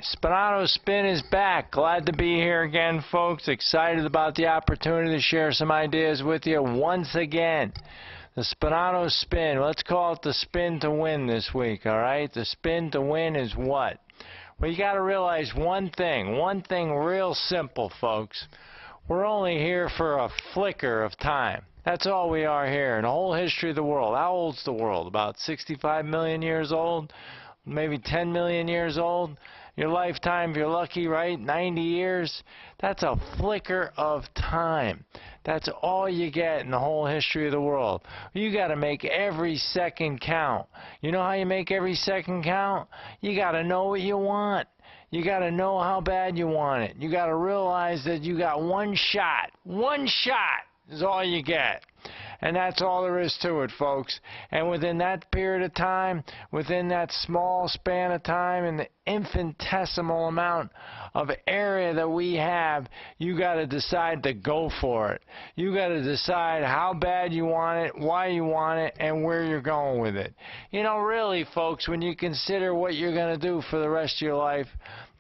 right, Spinato Spin is back. Glad to be here again, folks. Excited about the opportunity to share some ideas with you once again. The Spinato Spin. Let's call it the spin to win this week, all right? The spin to win is what? Well, you got to realize one thing real simple, folks. We're only here for a flicker of time. That's all we are here in the whole history of the world. How old's the world? About 65 million years old? Maybe 10 million years old. Your lifetime, if you're lucky, right? 90 years. That's a flicker of time. That's all you get in the whole history of the world. You got to make every second count. You know how you make every second count? You got to know what you want. You got to know how bad you want it. You got to realize that you got one shot. One shot is all you get. And that's all there is to it, folks. And within that period of time, within that small span of time and the infinitesimal amount of area that we have, you got to decide to go for it. You got to decide how bad you want it, why you want it, and where you're going with it. You know, really, folks, when you consider what you're going to do for the rest of your life,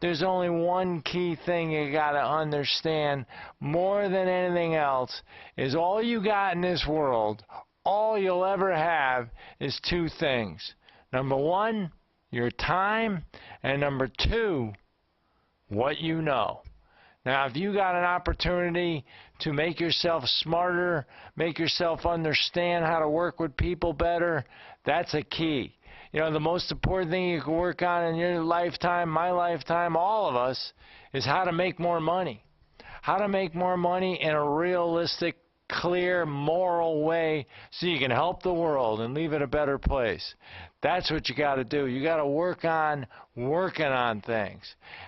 there's only one key thing you got to understand more than anything else is all you got in this world, all you'll ever have is two things. Number one, your time, and number two, what you know. Now, if you got an opportunity to make yourself smarter, make yourself understand how to work with people better, that's a key. You know, the most important thing you can work on in your lifetime, my lifetime, all of us, is how to make more money. How to make more money in a realistic, clear, moral way so you can help the world and leave it a better place. That's what you got to do. You got to work on working on things.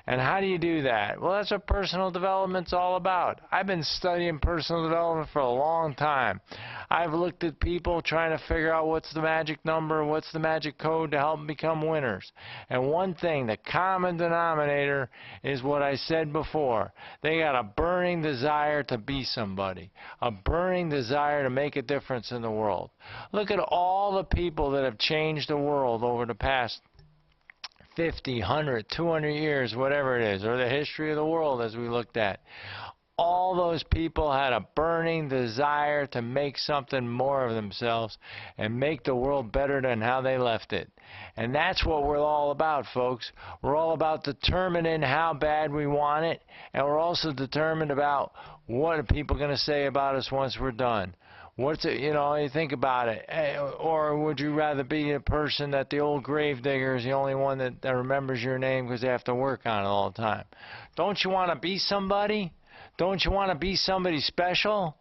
And how do you do that? Well, that's what personal development's all about. I've been studying personal development for a long time. I've looked at people trying to figure out what's the magic number, what's the magic code to help them become winners. And one thing, the common denominator is what I said before. They got a burning desire to be somebody, a burning desire to make a difference in the world. Look at all the people that have changed the world over the past 50, 100, 200 years, whatever it is, or the history of the world as we looked at. All those people had a burning desire to make something more of themselves and make the world better than how they left it. And that's what we're all about, folks. We're all about determining how bad we want it, and we're also determined about what are people going to say about us once we're done. What's it, you know, you think about it. Or would you rather be a person that the old grave digger is the only one that remembers your name because they have to work on it all the time? Don't you want to be somebody? Don't you want to be somebody special?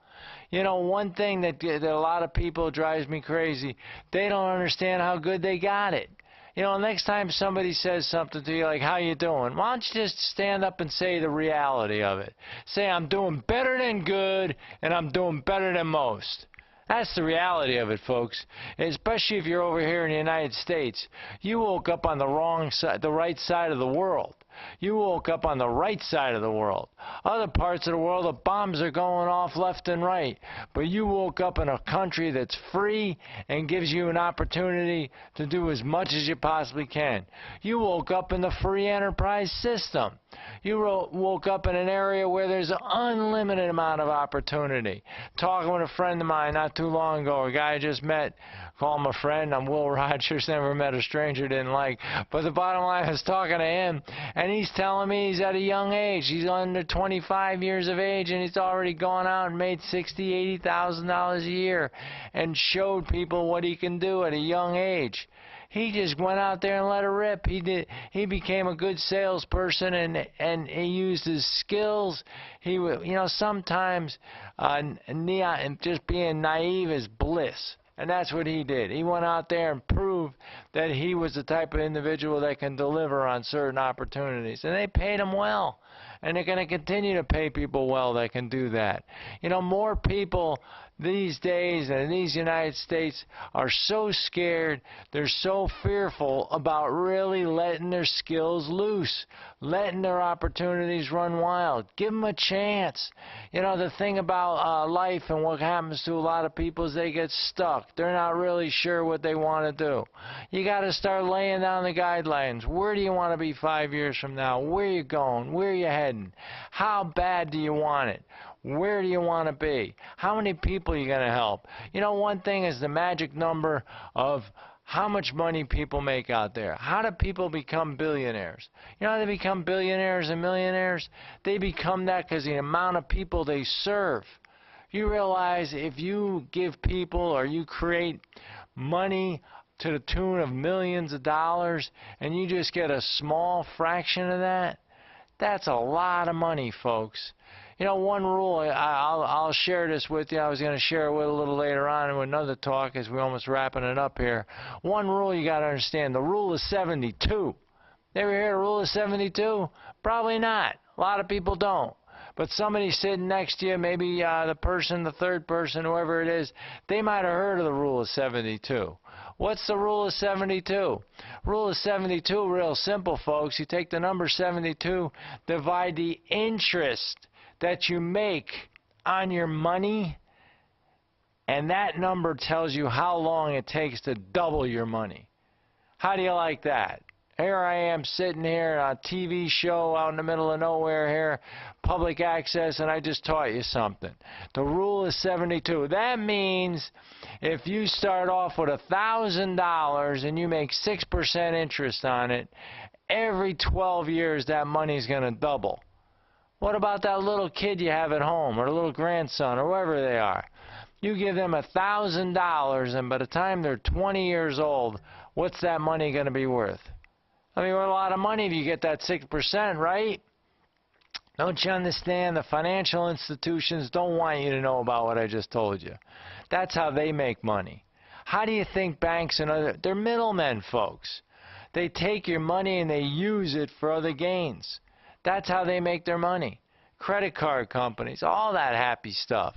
You know, one thing that a lot of people drives me crazy, they don't understand how good they got it. You know, next time somebody says something to you like, how you doing? Why don't you just stand up and say the reality of it? Say, I'm doing better than good, and I'm doing better than most. That's the reality of it, folks. Especially if you're over here in the United States. You woke up on the wrong side, the right side of the world. You woke up on the right side of the world. Other parts of the world, the bombs are going off left and right. But you woke up in a country that's free and gives you an opportunity to do as much as you possibly can. You woke up in the free enterprise system. You woke up in an area where there's an unlimited amount of opportunity. Talking with a friend of mine not too long ago, a guy I just met, call him a friend. I'm Will Rogers, never met a stranger didn't like. But the bottom line, I was talking to him, and he's telling me he's at a young age. He's under 25 years of age, and he's already gone out and made $60,000, $80,000 a year and showed people what he can do at a young age. He just went out there and let it rip. He became a good salesperson, and he used his skills. You know, sometimes just being naive is bliss. And that's what he did. He went out there and proved that he was the type of individual that can deliver on certain opportunities. And they paid him well. And they're going to continue to pay people well that can do that. You know, more people these days in these United States are so scared, they're so fearful about really letting their skills loose, letting their opportunities run wild. Give them a chance. You know, the thing about life and what happens to a lot of people is they get stuck. They're not really sure what they want to do. You got to start laying down the guidelines. Where do you want to be 5 years from now? Where are you going? Where are you heading? How bad do you want it? Where do you want to be? How many people are you going to help? You know, one thing is the magic number of how much money people make out there. How do people become billionaires? You know how they become billionaires and millionaires? They become that because the amount of people they serve. You realize if you give people or you create money to the tune of millions of dollars and you just get a small fraction of that, that's a lot of money, folks. You know, one rule, I'll share this with you. I was going to share it with a little later on in another talk as we're almost wrapping it up here. One rule you got to understand, the rule of 72. Ever hear the rule of 72? Probably not. A lot of people don't. But somebody sitting next to you, maybe the person, the third person, whoever it is, they might have heard of the rule of 72. What's the rule of 72? Rule of 72, real simple, folks. You take the number 72, divide the interest that you make on your money, and that number tells you how long it takes to double your money. How do you like that? Here I am sitting here on a TV show out in the middle of nowhere here, public access, and I just taught you something. The rule is 72. That means if you start off with $1,000 and you make 6% interest on it, every 12 years that money's going to double. What about that little kid you have at home, or a little grandson, or whoever they are? You give them $1,000, and by the time they're 20 years old, what's that money going to be worth? I mean, what a lot of money if you get that 6%, right? Don't you understand? The financial institutions don't want you to know about what I just told you. That's how they make money. How do you think banks and other... They're middlemen, folks. They take your money and they use it for other gains. That's how they make their money. Credit card companies, all that happy stuff.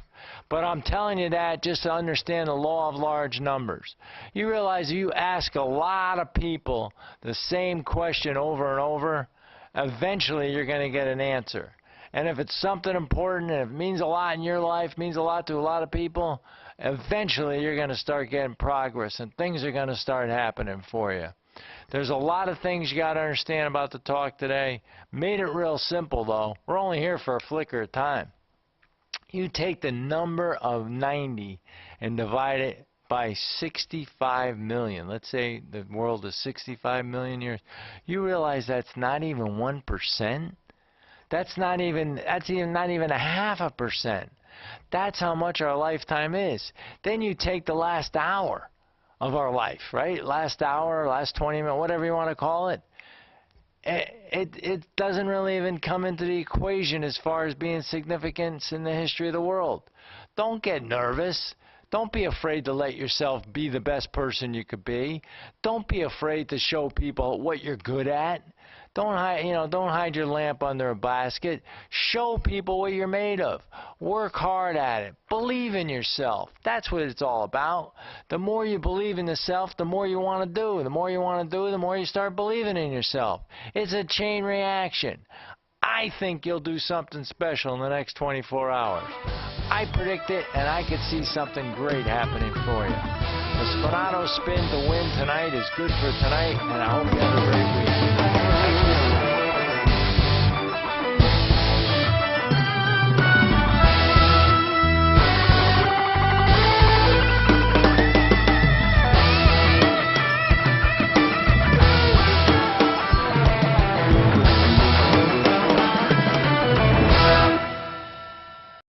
But I'm telling you that just to understand the law of large numbers. You realize if you ask a lot of people the same question over and over, eventually you're going to get an answer. And if it's something important and it means a lot in your life, means a lot to a lot of people, eventually you're going to start getting progress and things are going to start happening for you. There's a lot of things you got to understand about the talk today. Made it real simple, though. We're only here for a flicker of time. You take the number of 90 and divide it by 65 million. Let's say the world is 65 million years. You realize that's not even 1%? That's not even a 0.5%. That's how much our lifetime is. Then you take the last hour of our life, right? Last hour, last 20 minutes, whatever you want to call it. It doesn't really even come into the equation as far as being significant in the history of the world. Don't get nervous. Don't be afraid to let yourself be the best person you could be. Don't be afraid to show people what you're good at. Don't hide your lamp under a basket. Show people what you're made of. Work hard at it. Believe in yourself. That's what it's all about. The more you believe in yourself, the more you want to do. The more you want to do, the more you start believing in yourself. It's a chain reaction. I think you'll do something special in the next 24 hours. I predict it, and I could see something great happening for you. The Spinato spin to win tonight is good for tonight, and I hope you have a great week.